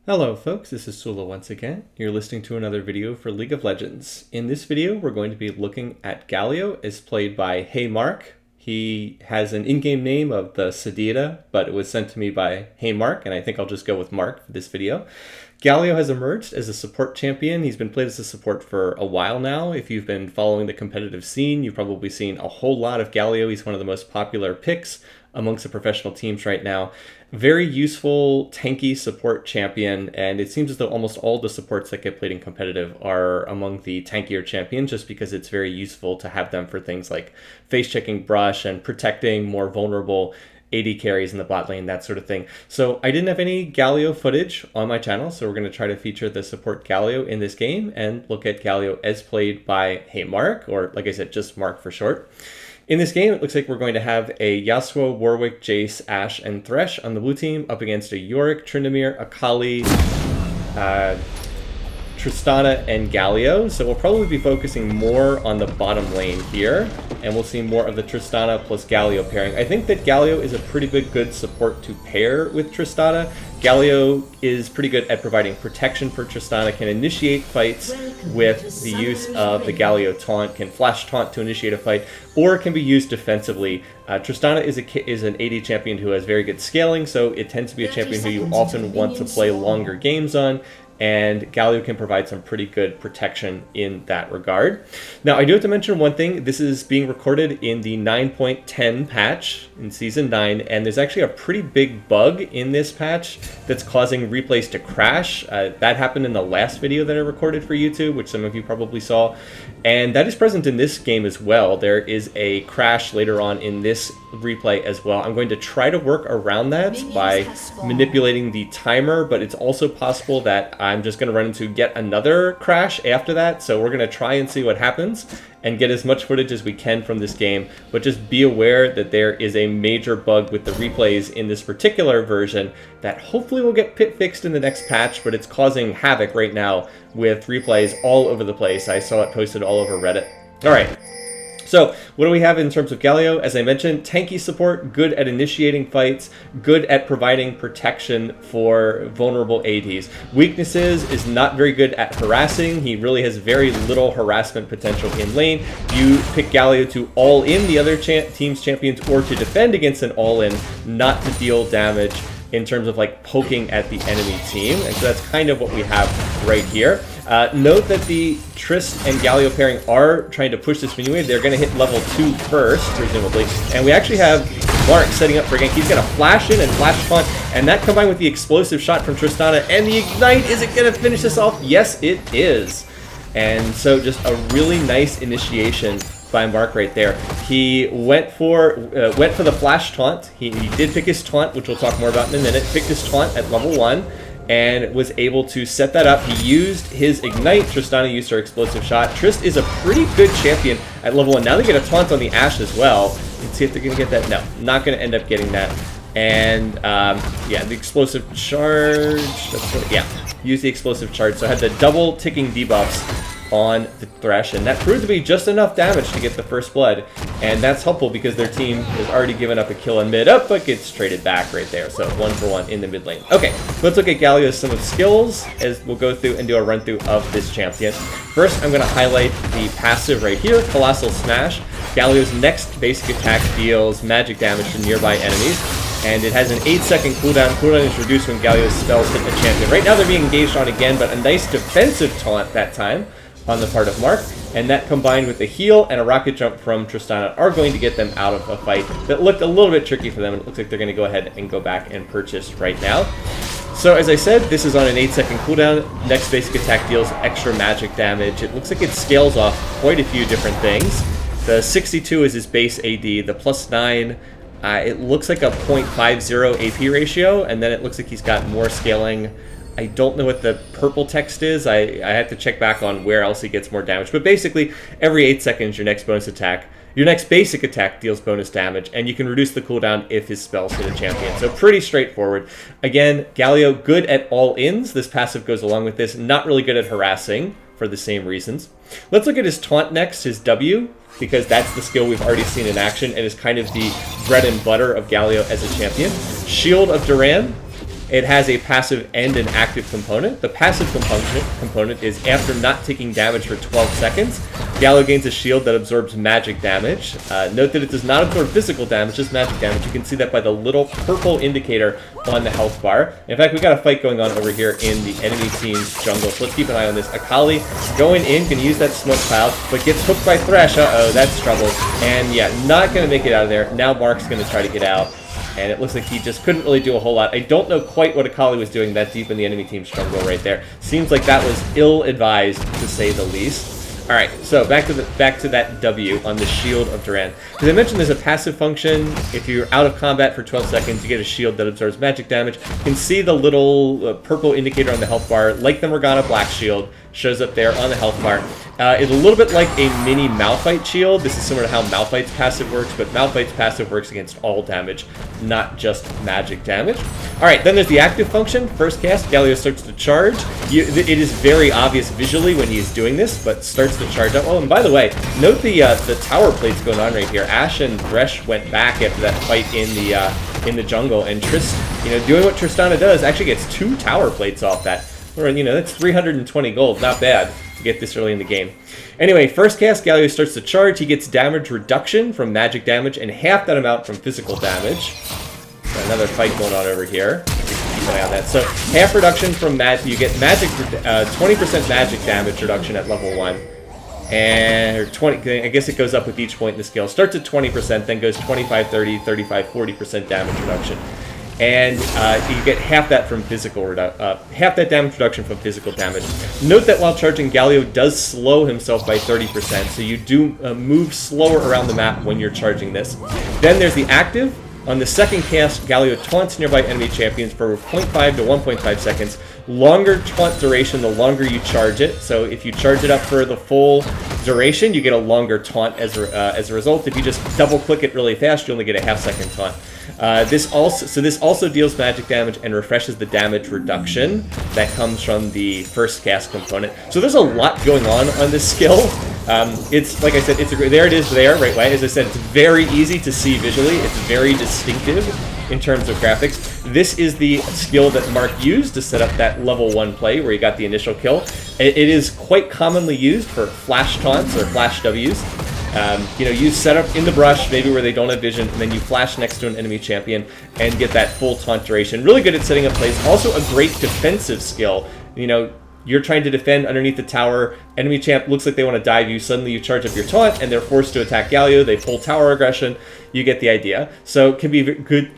Hello folks, this is Sullla once again. You're listening to another video for League of Legends. In this video, we're going to be looking at Galio as played by Hey Mark. He has an in-game name of the Sedita, but it was sent to me by Hey Mark, and I think I'll just go with Mark for this video. Galio has emerged as a support champion. He's been played as a support for a while now. If you've been following the competitive scene, you've probably seen a whole lot of Galio. He's one of the most popular picks amongst the professional teams right now. Very useful, tanky support champion, and it seems as though almost all the supports that get played in competitive are among the tankier champions, just because it's very useful to have them for things like face-checking brush and protecting more vulnerable AD carries in the bot lane, that sort of thing. So I didn't have any Galio footage on my channel, so we're going to try to feature the support Galio in this game and look at Galio as played by Hey Mark, or like I said, just Mark for short. In this game, it looks like we're going to have a Yasuo, Warwick, Jace, Ashe, and Thresh on the blue team up against a Yorick, Tryndamere, Akali, Tristana, and Galio. So we'll probably be focusing more on the bottom lane here, and we'll see more of the Tristana plus Galio pairing. I think that Galio is a pretty good support to pair with Tristana. Galio is pretty good at providing protection for Tristana, can initiate fights with the use of the Galio taunt, can flash taunt to initiate a fight, or can be used defensively. Tristana is an AD champion who has very good scaling, so it tends to be a champion who you often want to play longer games on, and Galio can provide some pretty good protection in that regard. Now, I do have to mention one thing. This is being recorded in the 9.10 patch in Season 9, and there's actually a pretty big bug in this patch that's causing replays to crash. That happened in the last video that I recorded for YouTube, which some of you probably saw, and that is present in this game as well. There is a crash later on in this replay as well. I'm going to try to work around that by manipulating the timer, but it's also possible that I'm just going to run into yet another crash after that, so we're going to try and see what happens and get as much footage as we can from this game, but just be aware that there is a major bug with the replays in this particular version that hopefully will get fixed in the next patch, but it's causing havoc right now with replays all over the place. I saw it posted all over Reddit. All right. So what do we have in terms of Galio? As I mentioned, tanky support, good at initiating fights, good at providing protection for vulnerable ADs. Weaknesses is not very good at harassing. He really has very little harassment potential in lane. You pick Galio to all-in the other team's champions or to defend against an all-in, not to deal damage in terms of like poking at the enemy team. And so that's kind of what we have right here. Note that the Trist and Galio pairing are trying to push this mini wave. They're going to hit level 2 first, presumably. And we actually have Mark setting up for a gank. He's going to flash in and flash taunt, and that combined with the explosive shot from Tristana and the ignite, is it going to finish this off? Yes, it is. And so just a really nice initiation by Mark right there. He went for the flash taunt. He did pick his taunt, which we'll talk more about in a minute. Picked his taunt at level 1 and was able to set that up. He used his ignite. Tristana used her explosive shot. Trist is a pretty good champion at level 1. Now they get a taunt on the Ashe as well. Let's see if they're going to get that. No, not going to end up getting that. And yeah, the explosive charge. Use the explosive charge. So I had the double ticking debuffs on the Thresh, and that proved to be just enough damage to get the first blood, and that's helpful because their team has already given up a kill in mid up, but gets traded back right there, so 1-for-1 in the mid lane. Okay, let's look at Galio's some of the skills as we'll go through and do a run through of this champion. First, I'm going to highlight the passive right here, Colossal Smash. Galio's next basic attack deals magic damage to nearby enemies, and it has an 8-second cooldown. Cooldown is reduced when Galio's spells hit the champion. Right now they're being engaged on again, but a nice defensive taunt that time on the part of Mark, and that combined with a heal and a rocket jump from Tristana are going to get them out of a fight that looked a little bit tricky for them. It looks like they're going to go ahead and go back and purchase right now. So as I said, this is on an 8-second cooldown. Next basic attack deals extra magic damage. It looks like it scales off quite a few different things. The 62 is his base AD. The +9, it looks like a 0.50 AP ratio, and then it looks like he's got more scaling. I don't know what the purple text is. I have to check back on where else he gets more damage. But basically, every 8 seconds, your next basic attack deals bonus damage, and you can reduce the cooldown if his spells hit a champion. So pretty straightforward. Again, Galio, good at all-ins. This passive goes along with this. Not really good at harassing for the same reasons. Let's look at his taunt next, his W, because that's the skill we've already seen in action and is kind of the bread and butter of Galio as a champion. Shield of Duran. it has a passive and an active component. The passive component is after not taking damage for 12 seconds, Galio gains a shield that absorbs magic damage. Note that it does not absorb physical damage, just magic damage. You can see that by the little purple indicator on the health bar. In fact, we've got a fight going on over here in the enemy team's jungle, so let's keep an eye on this. Akali going in, can use that smoke cloud, but gets hooked by Thresh. Uh-oh, that's trouble. And yeah, not going to make it out of there. Now Mark's going to try to get out. And it looks like he just couldn't really do a whole lot. I don't know quite what Akali was doing that deep in the enemy team's jungle right there. Seems like that was ill-advised, to say the least. All right, so back to that W on the Shield of Duran. Because I mentioned there's a passive function. If you're out of combat for 12 seconds, you get a shield that absorbs magic damage. You can see the little purple indicator on the health bar, like the Morgana Black Shield, shows up there on the health bar. It's a little bit like a mini Malphite shield. This is similar to how Malphite's passive works, but Malphite's passive works against all damage, not just magic damage. All right, then there's the active function. First cast, Galio starts to charge. It is very obvious visually when he's doing this, but starts to charge up. Oh, and by the way, note the tower plates going on right here. Ashe and Thresh went back after that fight in the jungle, and doing what Tristana does, actually gets 2 tower plates off that. Or, that's 320 gold. Not bad to get this early in the game. Anyway, first cast, Galio starts to charge. He gets damage reduction from magic damage and half that amount from physical damage. Got another fight going on over here. Keep an eye on that. So half reduction from magic. You get 20% magic damage reduction at level 1. And 20, I guess it goes up with each point in the scale. Starts at 20%, then goes 25, 30, 35, 40% damage reduction. And you get half that from half that damage reduction from physical damage. Note that while charging, Galio does slow himself by 30%, so you do move slower around the map when you're charging this. Then there's the active. On the second cast, Galio taunts nearby enemy champions for 0.5 to 1.5 seconds. Longer taunt duration the longer you charge it. So if you charge it up for the full duration, you get a longer taunt as a result. If you just double click it really fast, you only get a half-second taunt. This also deals magic damage and refreshes the damage reduction that comes from the first cast component. So there's a lot going on this skill. It's, like I said, there it is there, right way. As I said, it's very easy to see visually. It's very distinctive in terms of graphics. This is the skill that Mark used to set up that level 1 play where he got the initial kill. It is quite commonly used for flash taunts or flash Ws. You set up in the brush, maybe where they don't have vision, and then you flash next to an enemy champion and get that full taunt duration. Really good at setting up plays. Also a great defensive skill. You're trying to defend underneath the tower. Enemy champ looks like they want to dive you. Suddenly you charge up your taunt, and they're forced to attack Galio. They pull tower aggression. You get the idea. So it can be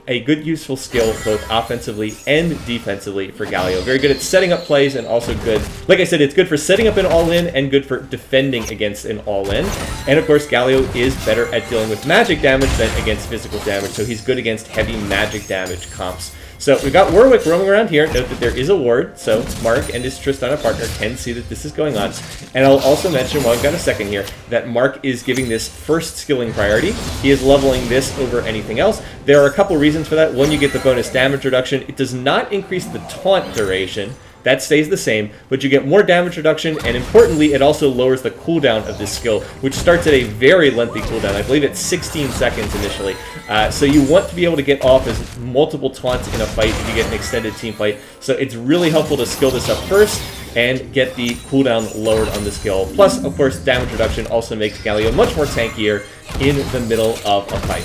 a good useful skill both offensively and defensively for Galio. Very good at setting up plays and also good. Like I said, it's good for setting up an all-in and good for defending against an all-in. And of course, Galio is better at dealing with magic damage than against physical damage. So he's good against heavy magic damage comps. So we've got Warwick roaming around here. Note that there is a ward, so Mark and his Tristana partner can see that this is going on. And I'll also mention, while I've got a second here, that Mark is giving this first skilling priority. He is leveling this over anything else. There are a couple reasons for that. One, you get the bonus damage reduction. It does not increase the taunt duration. That stays the same, but you get more damage reduction, and importantly, it also lowers the cooldown of this skill, which starts at a very lengthy cooldown. I believe it's 16 seconds initially. So you want to be able to get off as multiple taunts in a fight if you get an extended team fight. So it's really helpful to skill this up first and get the cooldown lowered on the skill. Plus, of course, damage reduction also makes Galio much more tankier in the middle of a fight.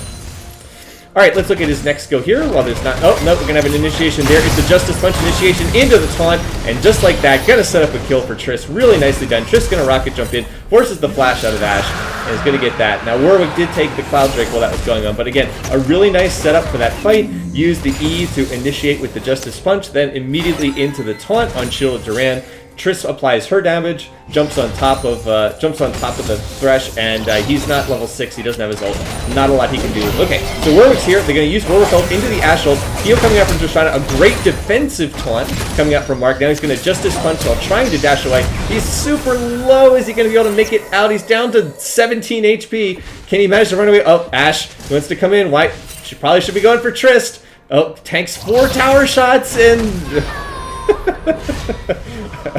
All right, let's look at his next skill here. While there's not... Oh, no, we're going to have an initiation there. It's a Justice Punch initiation into the taunt. And just like that, going to set up a kill for Triss. Really nicely done. Triss going to rocket jump in, forces the flash out of Ashe, and is going to get that. Now, Warwick did take the Cloud Drake while that was going on. But again, a really nice setup for that fight. Use the E to initiate with the Justice Punch, then immediately into the taunt on Shield of Duran. Triss applies her damage, jumps on top of the Thresh, and he's not level 6. He doesn't have his ult. Not a lot he can do. Okay, so Warwick's here. They're going to use Warwick's ult into the Ashe ult. Heal coming out from Tristana. A great defensive taunt coming out from Mark. Now he's going to Justice Punch while trying to dash away. He's super low. Is he going to be able to make it out? He's down to 17 HP. Can he manage to run away? Oh, Ashe wants to come in. Why? She probably should be going for Trist. Oh, tanks 4 tower shots and...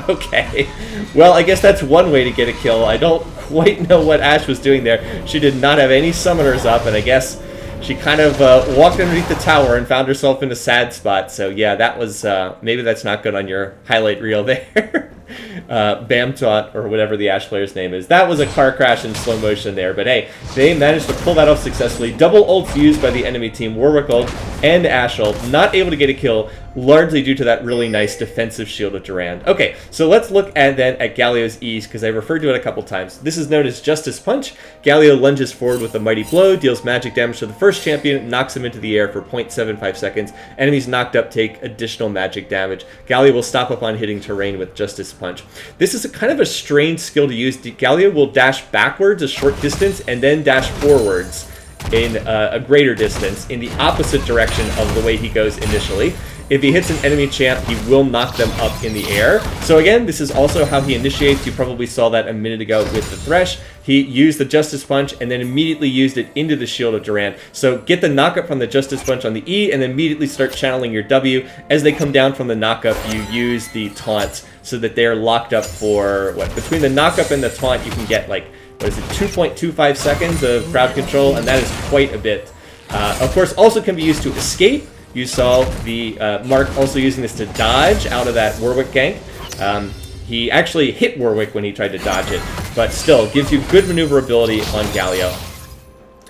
Okay, well, I guess that's one way to get a kill. I don't quite know what Ashe was doing there. She did not have any summoners up, and I guess she kind of walked underneath the tower and found herself in a sad spot. So yeah, that was, maybe that's not good on your highlight reel there. Bamtot, or whatever the Ashe player's name is. That was a car crash in slow motion there, but hey, they managed to pull that off successfully. Double ults used by the enemy team, Warwick ult and Ashe ult, not able to get a kill, largely due to that really nice defensive shield of Durand. Okay, so let's look at Galio's E's, because I referred to it a couple times. This is known as Justice Punch. Galio lunges forward with a mighty blow, deals magic damage to the first champion, knocks him into the air for 0.75 seconds. Enemies knocked up take additional magic damage. Galio will stop upon hitting terrain with Justice Punch. This is a kind of a strange skill to use. Galio will dash backwards a short distance and then dash forwards in a greater distance in the opposite direction of the way he goes initially. If he hits an enemy champ, he will knock them up in the air. So again, this is also how he initiates. You probably saw that a minute ago with the Thresh. He used the Justice Punch and then immediately used it into the shield of Durand. So get the knockup from the Justice Punch on the E and then immediately start channeling your W. As they come down from the knockup, you use the taunt so that they're locked up for, what, between the knockup and the taunt, you can get like, what is it, 2.25 seconds of crowd control, and that is quite a bit. Of course, also can be used to escape. You saw the Mark also using this to dodge out of that Warwick gank. He actually hit Warwick when he tried to dodge it, but still gives you good maneuverability on Galio.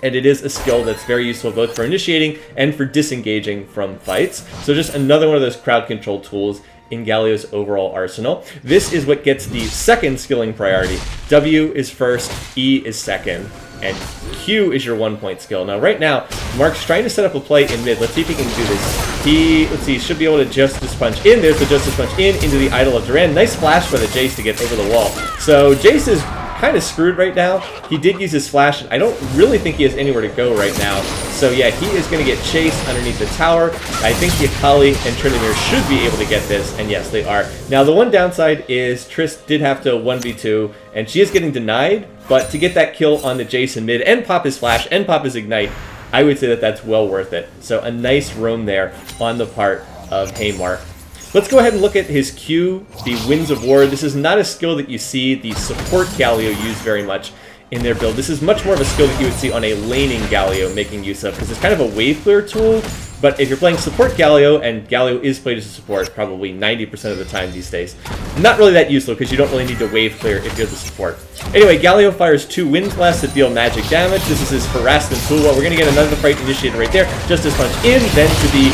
And it is a skill that's very useful both for initiating and for disengaging from fights. So just another one of those crowd control tools in Galio's overall arsenal. This is what gets the second skilling priority. W is first, E is second, and Q is your 1-point skill. Now right now, Mark's trying to set up a play in mid. Let's see if he can do this. Let's see, should be able to Justice Punch in. There's the Justice Punch in into the Idol of Durand. Nice flash by the Jace to get over the wall. So Jace is kind of screwed right now. He did use his flash, and I don't really think he has anywhere to go right now. So yeah, he is going to get chased underneath the tower. I think the Akali and Tryndamere should be able to get this, and yes, they are. Now the one downside is Triss did have to 1v2, and she is getting denied, but to get that kill on the Jace in mid and pop his flash and pop his ignite, I would say that that's well worth it. So a nice roam there on the part of Haymark. Let's go ahead and look at his Q, the Winds of War. This is not a skill that you see the support Galio use very much in their build. This is much more of a skill that you would see on a laning Galio making use of, because it's kind of a wave clear tool. But if you're playing support Galio, and Galio is played as a support probably 90% of the time these days, not really that useful because you don't really need to wave clear if you're the support. Anyway, Galio fires 2 Wind Blasts that deal magic damage. This is his harassment tool. Well, we're going to get another fight initiated right there. Justice Punch in, then to the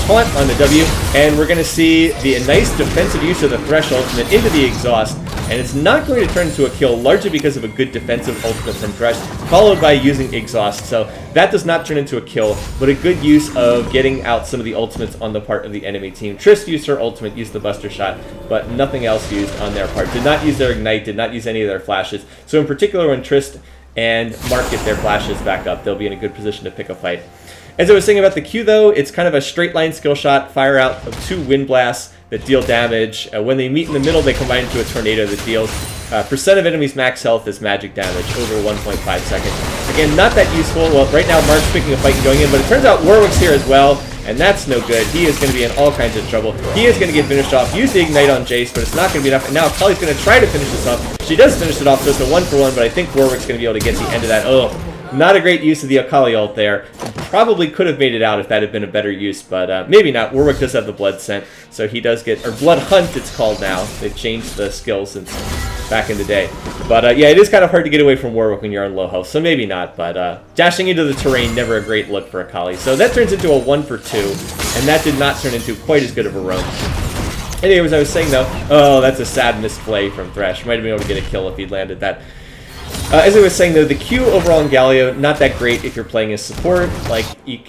taunt on the W, and we're going to see the nice defensive use of the Thresh ultimate into the exhaust, and it's not going to turn into a kill, largely because of a good defensive ultimate from Thresh, followed by using exhaust. So that does not turn into a kill, but a good use of getting out some of the ultimates on the part of the enemy team. Triss used her ultimate, used the Buster Shot, but nothing else used on their part. Did not use their Ignite, did not use any of their flashes. So in particular, when Triss and Mark get their flashes back up, they'll be in a good position to pick a fight. As I was saying about the Q though, it's kind of a straight line skill shot, fire out of 2 Wind Blasts that deal damage. When they meet in the middle, they combine into a tornado that deals percent of enemies max health as magic damage over 1.5 seconds. Again, not that useful. Well, right now Mark's picking a fight and going in, but it turns out Warwick's here as well, and that's no good. He is going to be in all kinds of trouble. He is going to get finished off. Use the Ignite on Jace, but it's not going to be enough. And now Akali's going to try to finish this off. She does finish it off, so it's a 1-for-1, but I think Warwick's going to be able to get the end of that. Oh, not a great use of the Akali ult there. Probably could have made it out if that had been a better use, but maybe not. Warwick does have the Blood Scent, so he does get, or Blood Hunt it's called now. They've changed the skill since back in the day. But yeah, it is kind of hard to get away from Warwick when you're on low health, so maybe not. But dashing into the terrain, never a great look for Akali. So that turns into a 1-for-2, and that did not turn into quite as good of a roam. Anyway, as I was saying though, oh, that's a sad misplay from Thresh. Might have been able to get a kill if he'd landed that. As I was saying though, the Q overall in Galio, not that great if you're playing as support. Like,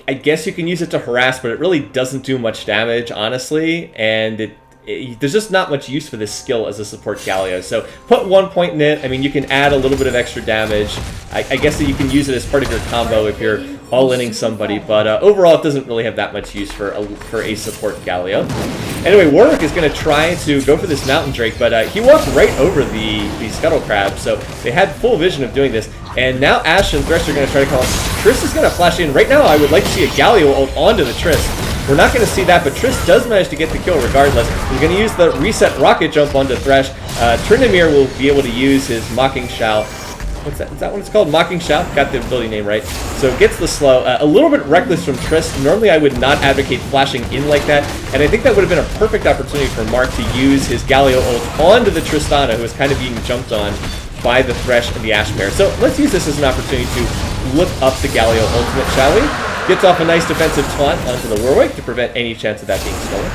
I guess you can use it to harass, but it really doesn't do much damage, honestly, and there's just not much use for this skill as a support Galio. So put 1 point in it. I mean, you can add a little bit of extra damage. I guess that you can use it as part of your combo if you're all-inning somebody, but overall it doesn't really have that much use for a support Galio. Anyway, Warwick is going to try to go for this Mountain Drake, but he walked right over the Scuttle Crab, so they had full vision of doing this. And now Ashe and Thresh are going to try to call. Triss is going to flash in. Right now, I would like to see a Galio ult onto the Triss. We're not going to see that, but Triss does manage to get the kill regardless. He's going to use the reset rocket jump onto Thresh. Tryndamere will be able to use his Mocking Shout what's that? Is that what it's called? Mocking Shout. Got the ability name right. So it gets the slow. A little bit reckless from Trist. Normally I would not advocate flashing in like that, and I think that would have been a perfect opportunity for Mark to use his Galio ult onto the Tristana, who is kind of being jumped on by the Thresh and the Ashmare. So let's use this as an opportunity to look up the Galio ultimate, shall we? Gets off a nice defensive taunt onto the Warwick to prevent any chance of that being stolen.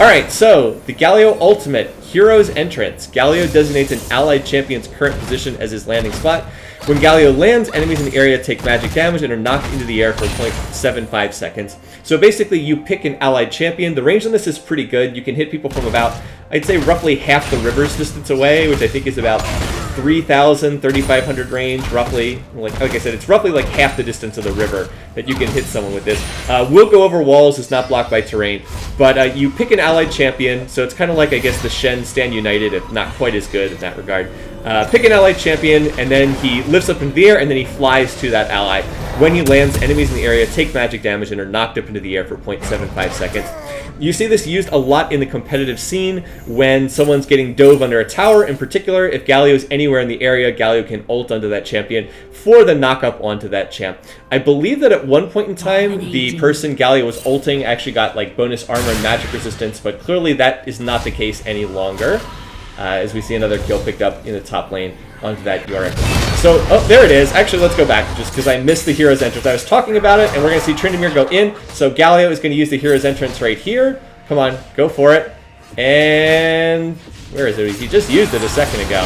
Alright, so the Galio ultimate, Hero's Entrance. Galio designates an allied champion's current position as his landing spot. When Galio lands, enemies in the area take magic damage and are knocked into the air for 0.75 seconds. So basically you pick an allied champion. The range on this is pretty good. You can hit people from about, I'd say roughly half the river's distance away, which I think is about 3,000, 3,500 range, roughly. Like I said, it's roughly like half the distance of the river that you can hit someone with this. Will go over walls, is not blocked by terrain, but you pick an allied champion, so it's kind of like, I guess, the Shen Stand United, if not quite as good in that regard. Pick an allied champion, and then he lifts up into the air, and then he flies to that ally. When he lands, enemies in the area take magic damage and are knocked up into the air for 0.75 seconds. You see this used a lot in the competitive scene when someone's getting dove under a tower. In particular, if Galio is anywhere in the area, Galio can ult onto that champion for the knock-up onto that champ. I believe that at one point in time, the person Galio was ulting actually got like bonus armor and magic resistance, but clearly that is not the case any longer. As we see another kill picked up in the top lane onto that Yorick. So, oh, there it is. Actually, let's go back just because I missed the Hero's Entrance. I was talking about it, and we're going to see Tryndamere go in. So Galio is going to use the Hero's Entrance right here. Come on, go for it. And where is it? He just used it a second ago.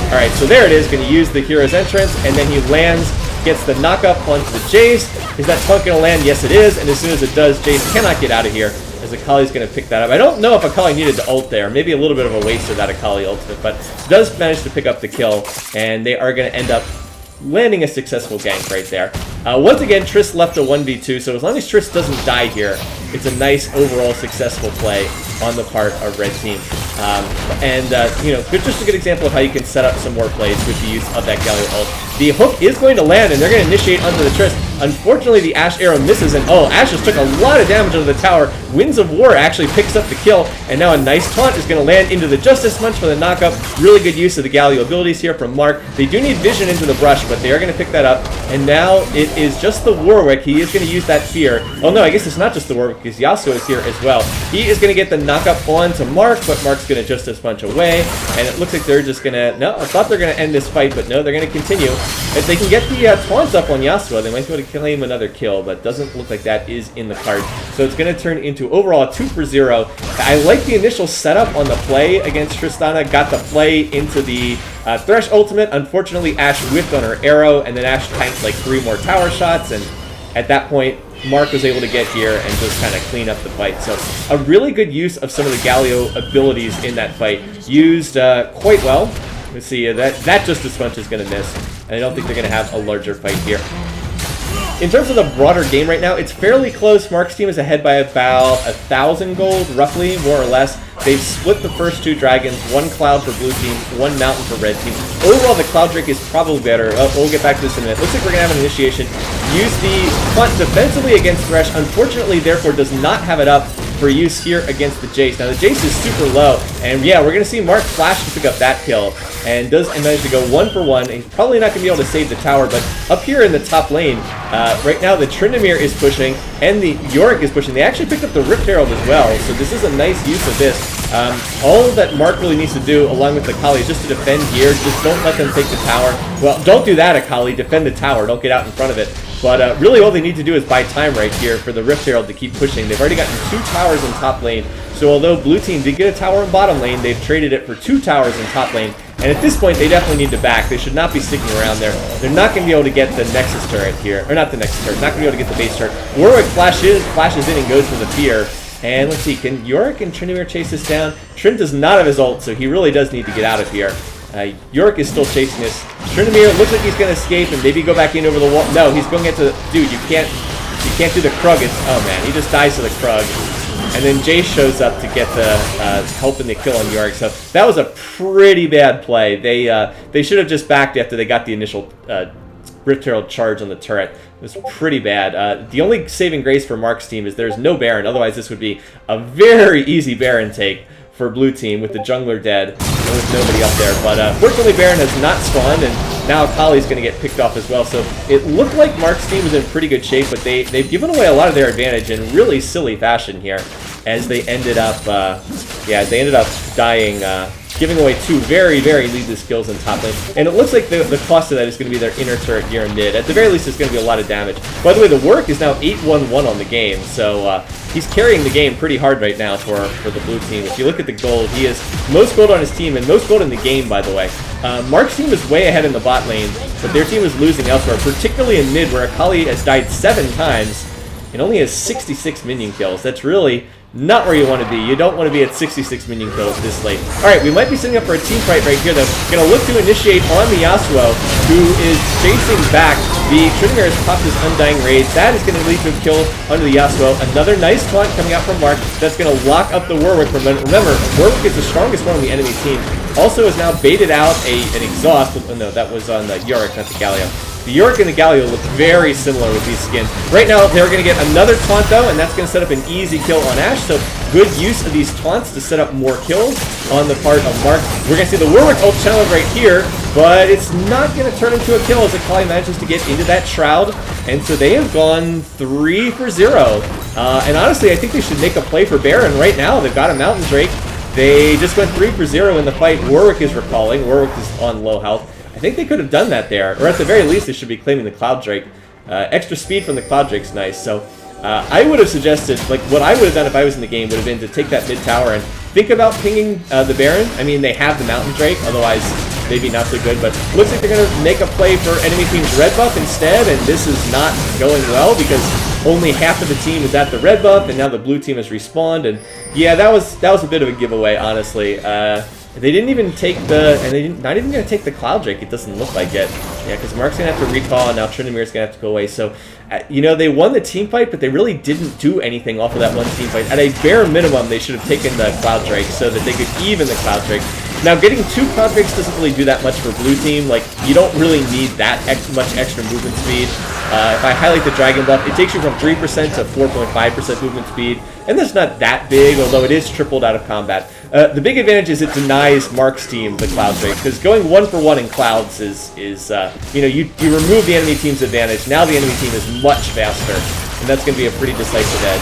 All right, so there it is. Going to use the Hero's Entrance, and then he lands, gets the knockup onto the Jace. Is that taunt going to land? Yes, it is. And as soon as it does, Jace cannot get out of here, as Akali's going to pick that up. I don't know if Akali needed to ult there. Maybe a little bit of a waste of that Akali ultimate, but does manage to pick up the kill, and they are going to end up landing a successful gank right there. Once again, Triss left a 1v2, so as long as Triss doesn't die here, it's a nice overall successful play on the part of Red Team. You know, just a good example of how you can set up some more plays with the use of that Galio ult. The hook is going to land, and they're going to initiate onto the Triss. Unfortunately, the Ashe arrow misses, and oh, Ashe just took a lot of damage onto the tower. Winds of War actually picks up the kill, and now a nice taunt is going to land into the Justice Munch for the knockup. Really good use of the Galio abilities here from Mark. They do need vision into the brush, but they are going to pick that up, and now it is just the Warwick. He is going to use that fear. Oh no, I guess it's not just the Warwick, because Yasuo is here as well. He is going to get the knockup onto Mark, but Mark's going to Justice Munch away, and it looks like they're just going to... No, I thought they're going to end this fight, but no, they're going to continue. If they can get the taunts up on Yasuo, they might be able to claim another kill, but doesn't look like that is in the cards. So it's going to turn into overall a 2-for-0. I like the initial setup on the play against Tristana. Got the play into the Thresh ultimate. Unfortunately, Ashe whiffed on her arrow, and then Ashe tanked like 3 more tower shots, and at that point, Mark was able to get here and just kind of clean up the fight. So a really good use of some of the Galio abilities in that fight. Used quite well. Let's see, that Justice Munch is going to miss, and I don't think they're going to have a larger fight here. In terms of the broader game right now, it's fairly close. Mark's team is ahead by about 1,000 gold, roughly, more or less. They've split the first 2 dragons, 1 cloud for blue team, 1 mountain for red team. Overall, the cloud drake is probably better. We'll get back to this in a minute. Looks like we're going to have an initiation. Use the taunt defensively against Thresh. Unfortunately, therefore, does not have it up for use here against the Jace. Now, the Jace is super low, and yeah, we're going to see Mark flash to pick up that kill, and does manage to go 1-for-1. He's probably not going to be able to save the tower, but up here in the top lane, right now the Tryndamere is pushing, and the Yorick is pushing. They actually picked up the Rift Herald as well, so this is a nice use of this. All that Mark really needs to do, along with Akali, is just to defend here. Just don't let them take the tower. Well, don't do that, Akali. Defend the tower. Don't get out in front of it. But really all they need to do is buy time right here for the Rift Herald to keep pushing. They've already gotten 2 towers in top lane. So although blue team did get a tower in bottom lane, they've traded it for 2 towers in top lane. And at this point, they definitely need to back. They should not be sticking around there. They're not going to be able to get the Nexus turret here. Or not the Nexus turret. Not going to be able to get the base turret. Warwick flashes in and goes for the fear. And let's see, can Yorick and Tryndamere chase this down? Trynd does not have his ult, so he really does need to get out of here. Yorick is still chasing this. Tryndamere looks like he's going to escape and maybe go back in over the wall. No, he's going into the... Dude, you can't do the Krug. Oh man, he just dies to the Krug. And then Jace shows up to get the help in the kill on Yorick. So that was a pretty bad play. They should have just backed after they got the initial Rift Herald charge on the turret. It was pretty bad. The only saving grace for Mark's team is there's no Baron. Otherwise, this would be a very easy Baron take for blue team with the jungler dead and with nobody up there. But fortunately, Baron has not spawned, and now Akali's going to get picked off as well. So it looked like Mark's team was in pretty good shape, but they've given away a lot of their advantage in really silly fashion here, as they ended up, dying, giving away 2 very, very leadless kills in top lane. And it looks like the cost of that is going to be their inner turret here in mid. At the very least, it's going to be a lot of damage. By the way, the work is now 8-1-1 on the game, so he's carrying the game pretty hard right now for the blue team. If you look at the gold, he has most gold on his team and most gold in the game, by the way. Mark's team is way ahead in the bot lane, but their team is losing elsewhere, particularly in mid, where Akali has died 7 times and only has 66 minion kills. That's really not where you want to be. You don't want to be at 66 minion kills this late. Alright, we might be setting up for a team fight right here, though. Going to look to initiate on the Yasuo, who is chasing back. The Tryndamere has popped his Undying Rage. That is going to lead to a kill under the Yasuo. Another nice taunt coming out from Mark. That's going to lock up the Warwick. Remember, Warwick is the strongest one on the enemy team. Also has now baited out an exhaust. Oh, no, that was on the Yorick, not the Galio. The Yorick and the Galio look very similar with these skins. Right now, they're going to get another taunt, though, and that's going to set up an easy kill on Ashe. So good use of these taunts to set up more kills on the part of Mark. We're going to see the Warwick ult challenge right here, but it's not going to turn into a kill as Akali manages to get into that Shroud. And so they have gone 3 for 0. And honestly, I think they should make a play for Baron right now. They've got a Mountain Drake. They just went 3 for 0 in the fight. Warwick is recalling. Warwick is on low health. I think they could have done that there, or at the very least, they should be claiming the Cloud Drake. Extra speed from the Cloud Drake's nice, so I would have suggested, like, what I would have done if I was in the game would have been to take that mid tower and think about pinging the Baron. I mean, they have the Mountain Drake, otherwise maybe not so good, but looks like they're going to make a play for enemy team's red buff instead, and this is not going well because only half of the team is at the red buff, and now the blue team has respawned, and yeah, that was a bit of a giveaway, honestly. They didn't even take not even going to take the Cloud Drake, it doesn't look like it. Yeah, because Mark's going to have to recall, and now Tryndamere's going to have to go away. So, you know, they won the team fight, but they really didn't do anything off of that one team fight. At a bare minimum, they should have taken the Cloud Drake so that they could even the Cloud Drake. Now, getting 2 Cloud Drakes doesn't really do that much for blue team. Like, you don't really need that much extra movement speed. If I highlight the Dragon buff, it takes you from 3% to 4.5% movement speed, and that's not that big, although it is tripled out of combat. The big advantage is it denies Mark's team the Cloud Drake, because going 1 for 1 in clouds is you know, you remove the enemy team's advantage. Now the enemy team is much faster, and that's going to be a pretty decisive edge.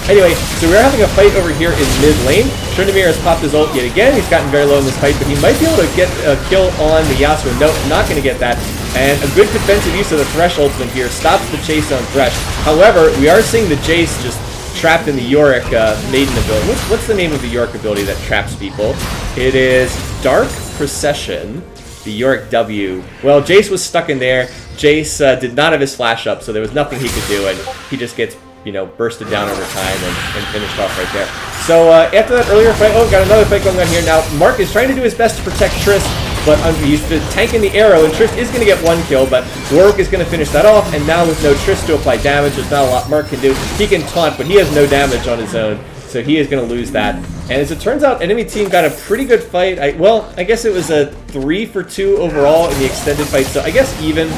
Anyway, so we're having a fight over here in mid lane. Tryndamere has popped his ult yet again. He's gotten very low in this fight, but he might be able to get a kill on the Yasuo. Nope, not going to get that. And a good defensive use of the Thresh ultimate here stops the chase on Thresh. However, we are seeing the Jace just trapped in the Yorick Maiden ability. What's the name of the Yorick ability that traps people? It is Dark Procession, the Yorick W. Well, Jace was stuck in there. Jace did not have his flash up, so there was nothing he could do, and he just gets, you know, bursted down over time and finished off right there. So after that earlier fight, oh, got another fight going on here. Now, Mark is trying to do his best to protect Triss, but he's tanking the arrow, and Triss is going to get 1 kill, but Warwick is going to finish that off, and now with no Triss to apply damage, there's not a lot Mark can do. He can taunt, but he has no damage on his own, so he is going to lose that. And as it turns out, enemy team got a pretty good fight. I guess it was a 3 for 2 overall in the extended fight, so I guess even.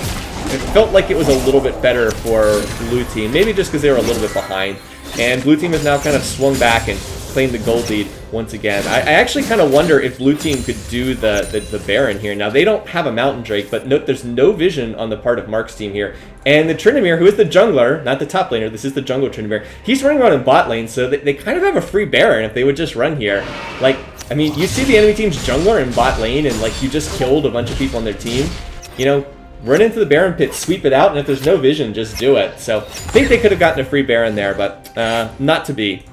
It felt like it was a little bit better for blue team, maybe just because they were a little bit behind. And blue team has now kind of swung back and claimed the gold lead once again. I actually kind of wonder if blue team could do the Baron here. Now, they don't have a Mountain Drake, but note there's no vision on the part of Mark's team here. And the Tryndamere, who is the jungler, not the top laner, this is the jungle Tryndamere, he's running around in bot lane, so they kind of have a free Baron if they would just run here. Like, I mean, you see the enemy team's jungler in bot lane, and like, you just killed a bunch of people on their team, you know, run into the Baron pit, sweep it out, and if there's no vision, just do it. So, I think they could have gotten a free Baron there, but not to be.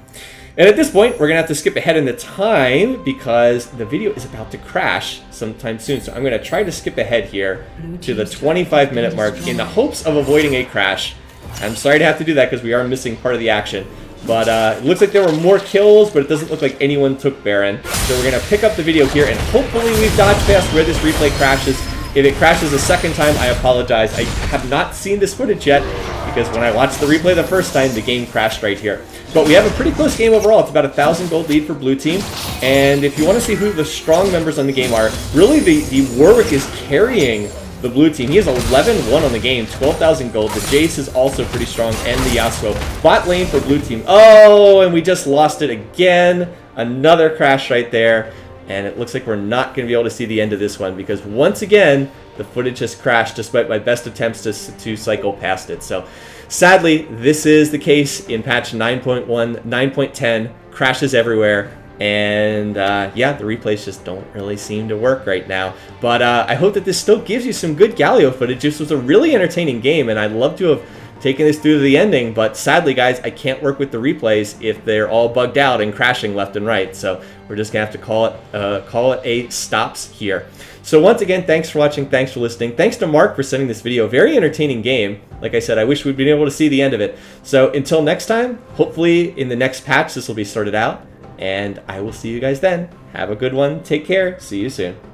And at this point, we're going to have to skip ahead in the time because the video is about to crash sometime soon. So I'm going to try to skip ahead here to the 25-minute mark in the hopes of avoiding a crash. I'm sorry to have to do that because we are missing part of the action. But it looks like there were more kills, but it doesn't look like anyone took Baron. So we're going to pick up the video here, and hopefully we've dodged past where this replay crashes. If it crashes a second time, I apologize. I have not seen this footage yet, because when I watched the replay the first time, the game crashed right here. But we have a pretty close game overall. It's about 1,000 gold lead for blue team. And if you want to see who the strong members on the game are, really the Warwick is carrying the blue team. He has 11-1 on the game, 12,000 gold. The Jace is also pretty strong, and the Yasuo. Bot lane for blue team. Oh, and we just lost it again. Another crash right there. And it looks like we're not going to be able to see the end of this one because once again, the footage has crashed despite my best attempts to cycle past it. So sadly, this is the case in patch 9.1, 9.10, crashes everywhere. And yeah, the replays just don't really seem to work right now. But I hope that this still gives you some good Galio footage. This was a really entertaining game, and I'd love to have taken this through to the ending, but sadly, guys, I can't work with the replays if they're all bugged out and crashing left and right. So we're just gonna have to call it a stops here. So once again, thanks for watching, thanks for listening, thanks to Mark for sending this video. Very entertaining game. Like I said, I wish we'd been able to see the end of it. So until next time, hopefully in the next patch this will be sorted out, and I will see you guys then. Have a good one. Take care. See you soon.